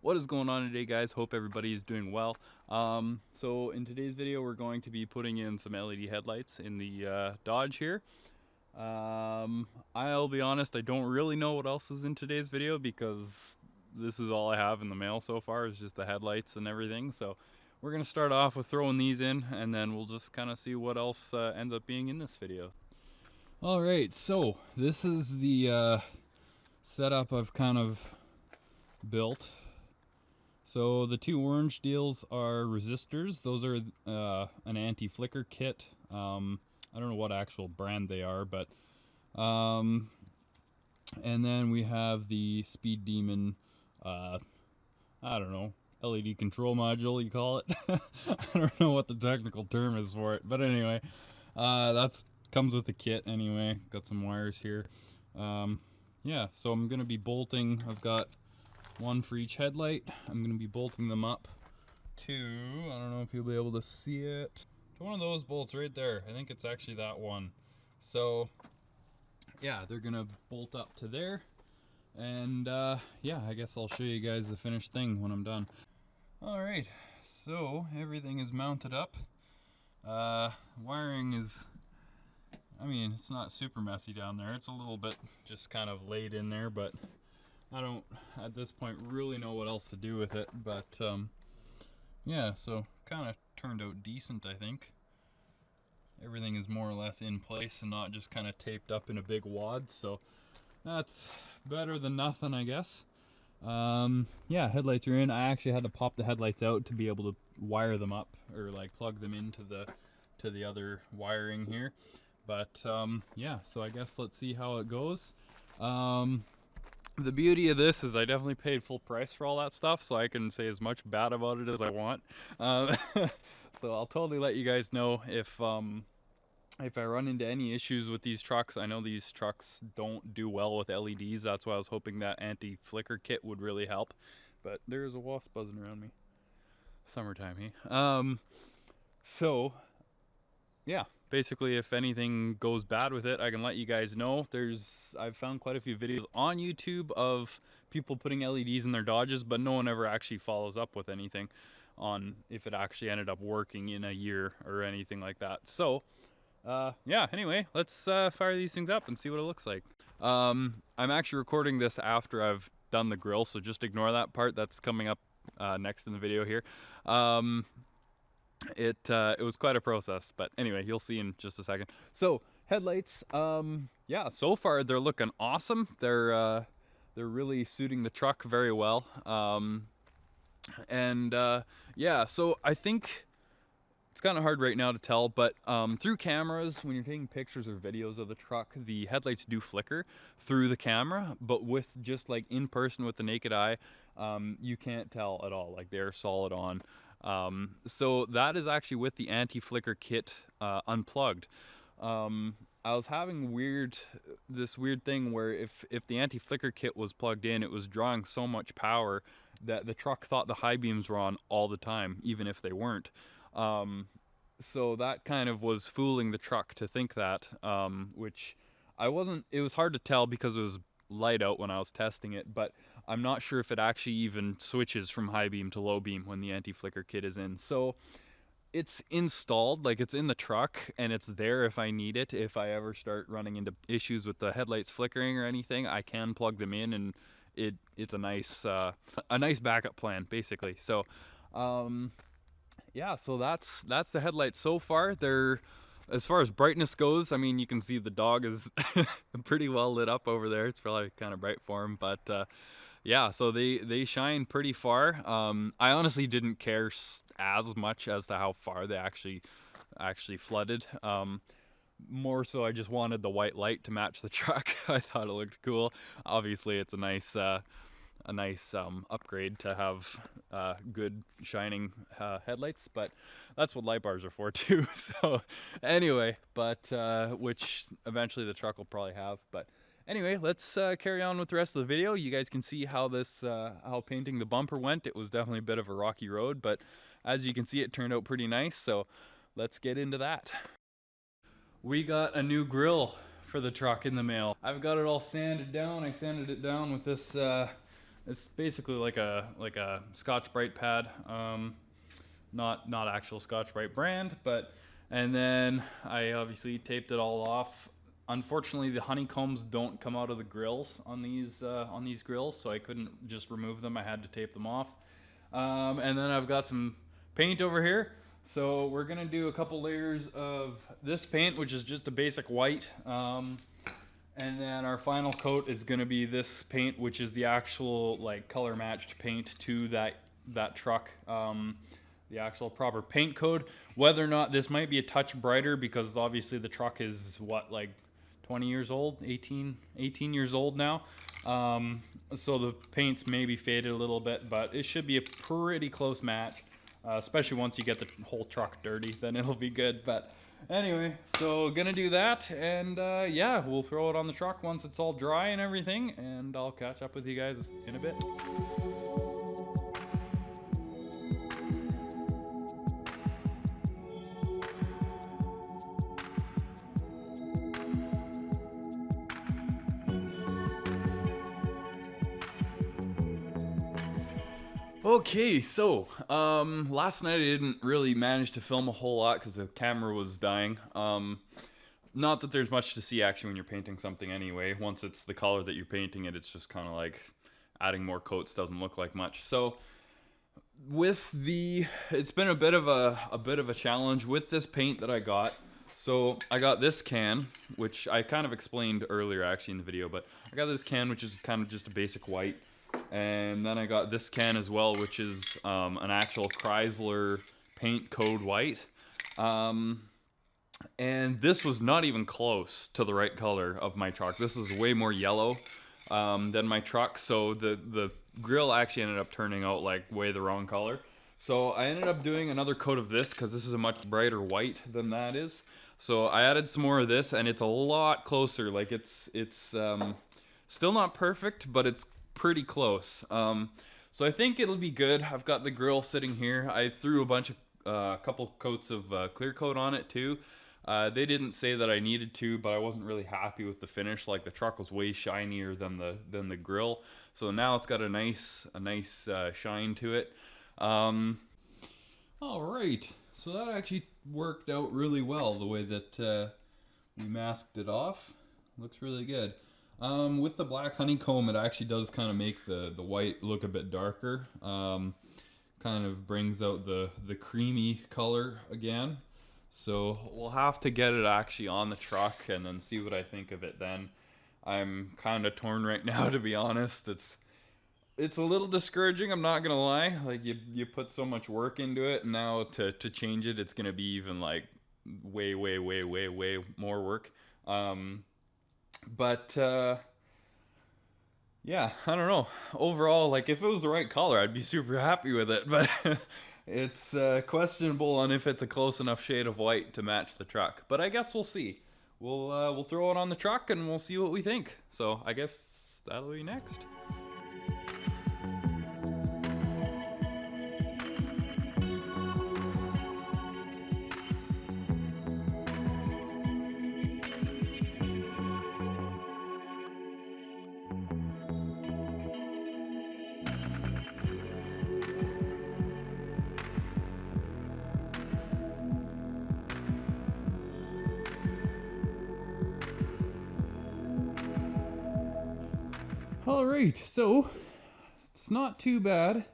What is going on today, guys? Hope everybody is doing well. So in today's video, we're going to be putting in some LED headlights in the Dodge here. I'll be honest, I don't really know what else is in today's video because this is all I have in the mail so far is just the headlights and everything. So we're going to start off with throwing these in, and then we'll just kind of see what else ends up being in this video. Alright, so this is the setup I've kind of built. So the two orange deals are resistors. Those are an anti-flicker kit. I don't know what actual brand they are, but and then we have the Speed Demon, I don't know, LED control module you call it. I don't know what the technical term is for it, but anyway, that's comes with the kit anyway. Got some wires here. Yeah, so I'm gonna be bolting. I've got one for each headlight. I'm going to be bolting them up to, I don't know if you'll be able to see it, to one of those bolts right there. I think it's actually that one. So yeah, they're going to bolt up to there. And yeah, I guess I'll show you guys the finished thing when I'm done. Alright, so everything is mounted up. Wiring is, I mean, it's not super messy down there. It's a little bit just kind of laid in there, but I don't, at this point, really know what else to do with it, but yeah, so kind of turned out decent, I think. Everything is more or less in place and not just kind of taped up in a big wad, so that's better than nothing, I guess. Yeah, headlights are in. I actually had to pop the headlights out to be able to wire them up, or like plug them into the other wiring here. But yeah, so I guess let's see how it goes. The beauty of this is I definitely paid full price for all that stuff, so I can say as much bad about it as I want. So I'll totally let you guys know if I run into any issues with these trucks. I know these trucks don't do well with LEDs. That's why I was hoping that anti-flicker kit would really help. But there's a wasp buzzing around me. Summertime, hey? So yeah, basically if anything goes bad with it, I can let you guys know. I've found quite a few videos on YouTube of people putting LEDs in their Dodges, but no one ever actually follows up with anything on if it actually ended up working in a year or anything like that. So yeah, anyway, let's fire these things up and see what it looks like. I'm actually recording this after I've done the grill, so just ignore that part. That's coming up next in the video here. It was quite a process, but anyway, you'll see in just a second. So headlights, yeah, so far they're looking awesome. They're really suiting the truck very well. Yeah, so I think it's kind of hard right now to tell, but through cameras, when you're taking pictures or videos of the truck, the headlights do flicker through the camera, but with just like in person with the naked eye, you can't tell at all. Like they're solid on. So that is actually with the anti-flicker kit unplugged. I was having this weird thing where if the anti-flicker kit was plugged in, it was drawing so much power that the truck thought the high beams were on all the time, even if they weren't. So that kind of was fooling the truck to think that, which it was hard to tell because it was light out when I was testing it, but I'm not sure if it actually even switches from high beam to low beam when the anti-flicker kit is in. So it's installed, like it's in the truck and it's there if I need it. If I ever start running into issues with the headlights flickering or anything, I can plug them in, and it's a nice backup plan basically. So yeah, so that's the headlights so far. They're, as far as brightness goes, I mean, you can see the dog is pretty well lit up over there. It's probably kind of bright for him, but yeah, so they shine pretty far. I honestly didn't care as much as to how far they actually flooded. More so, I just wanted the white light to match the truck. I thought it looked cool. Obviously, it's a nice upgrade to have good shining headlights, but that's what light bars are for too. So anyway, but which eventually the truck will probably have. But anyway, let's carry on with the rest of the video. You guys can see how how painting the bumper went. It was definitely a bit of a rocky road, but as you can see, it turned out pretty nice. So let's get into that. We got a new grill for the truck in the mail. I've got it all sanded down. I sanded it down with this It's basically like a Scotch-Brite pad, not actual Scotch-Brite brand, but. And then I obviously taped it all off. Unfortunately, the honeycombs don't come out of the grills on these grills, so I couldn't just remove them. I had to tape them off. And then I've got some paint over here. So we're gonna do a couple layers of this paint, which is just a basic white. And then our final coat is gonna be this paint, which is the actual like color matched paint to that truck. The actual proper paint code. Whether or not this might be a touch brighter, because obviously the truck is what, like 20 years old, 18 years old now. So the paint's maybe faded a little bit, but it should be a pretty close match, especially once you get the whole truck dirty, then it'll be good. But anyway, so gonna do that, and yeah, we'll throw it on the truck once it's all dry and everything, and I'll catch up with you guys in a bit. Okay, so last night I didn't really manage to film a whole lot because the camera was dying. Not that there's much to see actually when you're painting something anyway. Once it's the color that you're painting it, it's just kind of like adding more coats doesn't look like much. So it's been a bit of a challenge with this paint that I got. So I got this can, which I kind of explained earlier actually in the video, but I got this can, which is kind of just a basic white. And then I got this can as well, which is an actual Chrysler paint code white. And this was not even close to the right color of my truck. This is way more yellow than my truck. So the grill actually ended up turning out like way the wrong color. So I ended up doing another coat of this because this is a much brighter white than that is. So I added some more of this, and it's a lot closer. Like it's still not perfect, but it's pretty close. So I think it'll be good. I've got the grill sitting here. I threw a couple coats of clear coat on it too. They didn't say that I needed to, but I wasn't really happy with the finish. Like the truck was way shinier than the grill. So now it's got a nice shine to it. All right. So that actually worked out really well, the way that we masked it off. Looks really good. With the black honeycomb, it actually does kind of make the white look a bit darker. Kind of brings out the creamy color again. So we'll have to get it actually on the truck and then see what I think of it then. I'm kind of torn right now, to be honest. It's a little discouraging, I'm not gonna lie. Like you put so much work into it, and now to change it, it's gonna be even like way more work. But yeah, I don't know. Overall, like if it was the right color, I'd be super happy with it. But it's questionable on if it's a close enough shade of white to match the truck. But I guess we'll see. We'll throw it on the truck and we'll see what we think. So I guess that'll be next. All right, so it's not too bad.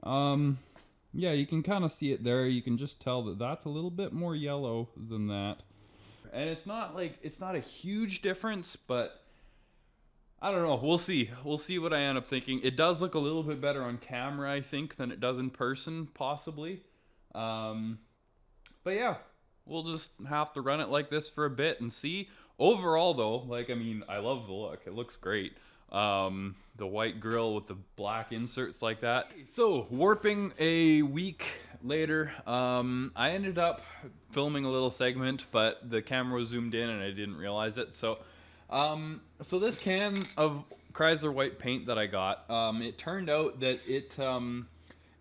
Yeah, you can kind of see it there. You can just tell that that's a little bit more yellow than that. And it's not a huge difference, but I don't know. We'll see. We'll see what I end up thinking. It does look a little bit better on camera, I think, than it does in person, possibly. But yeah, we'll just have to run it like this for a bit and see. Overall, though, like, I mean, I love the look. It looks great. The white grill with the black inserts like that. So warping a week later, I ended up filming a little segment, but the camera was zoomed in and I didn't realize it. So this can of Chrysler white paint that I got, it turned out that it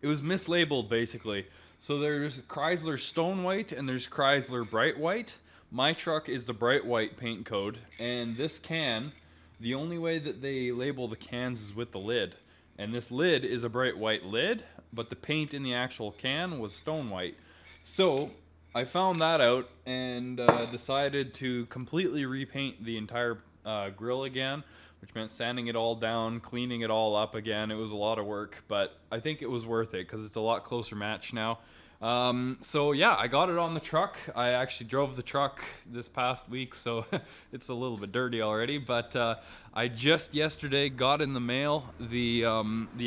was mislabeled basically. So there's Chrysler Stone White and there's Chrysler Bright White. My truck is the Bright White paint code, and this can, the only way that they label the cans is with the lid. And this lid is a bright white lid, but the paint in the actual can was stone white. So I found that out and decided to completely repaint the entire grill again, which meant sanding it all down, cleaning it all up again. It was a lot of work, but I think it was worth it because it's a lot closer match now. So yeah, I got it on the truck. I actually drove the truck this past week, so it's a little bit dirty already, but I just yesterday got in the mail the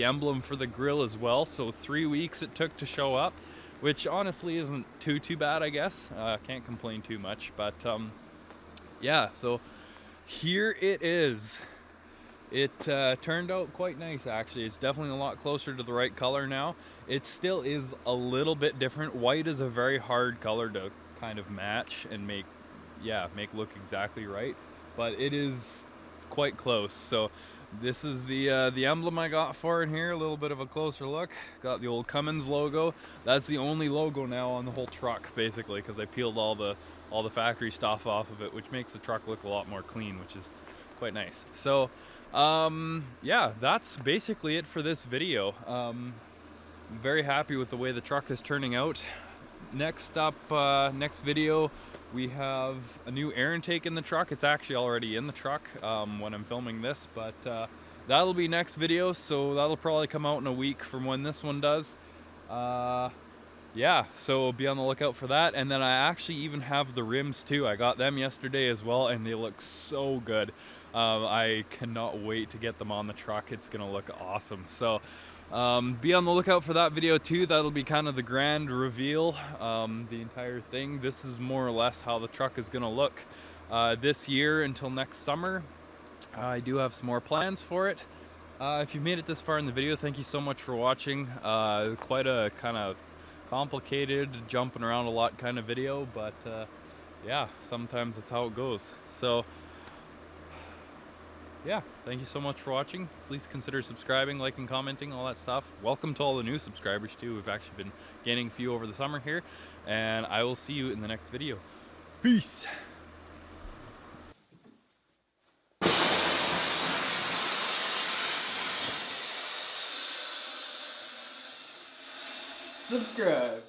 emblem for the grill as well. So 3 weeks it took to show up, which honestly isn't too bad, I guess. Can't complain too much, but yeah, so here it is. It turned out quite nice, actually. It's definitely a lot closer to the right color now. It still is a little bit different. White is a very hard color to kind of match and make look exactly right, but it is quite close. So this is the emblem I got for it here. A little bit of a closer look. Got the old Cummins logo. That's the only logo now on the whole truck, basically, because I peeled all the factory stuff off of it, which makes the truck look a lot more clean, which is quite nice. So yeah, that's basically it for this video. I'm very happy with the way the truck is turning out. Next up, next video, we have a new air intake in the truck. It's actually already in the truck when I'm filming this, but that'll be next video, so that'll probably come out in a week from when this one does. Yeah, so be on the lookout for that. And then I actually even have the rims too. I got them yesterday as well, and they look so good. I cannot wait to get them on the truck. It's gonna look awesome. So be on the lookout for that video too. That'll be kind of the grand reveal, the entire thing. This is more or less how the truck is gonna look this year until next summer. I do have some more plans for it. If you've made it this far in the video, thank you so much for watching. Quite a kind of complicated, jumping around a lot kind of video, but yeah, sometimes that's how it goes. So yeah, thank you so much for watching. Please consider subscribing, liking, commenting, all that stuff. Welcome to all the new subscribers too. We've actually been gaining a few over the summer here, and I will see you in the next video. Peace. Subscribe.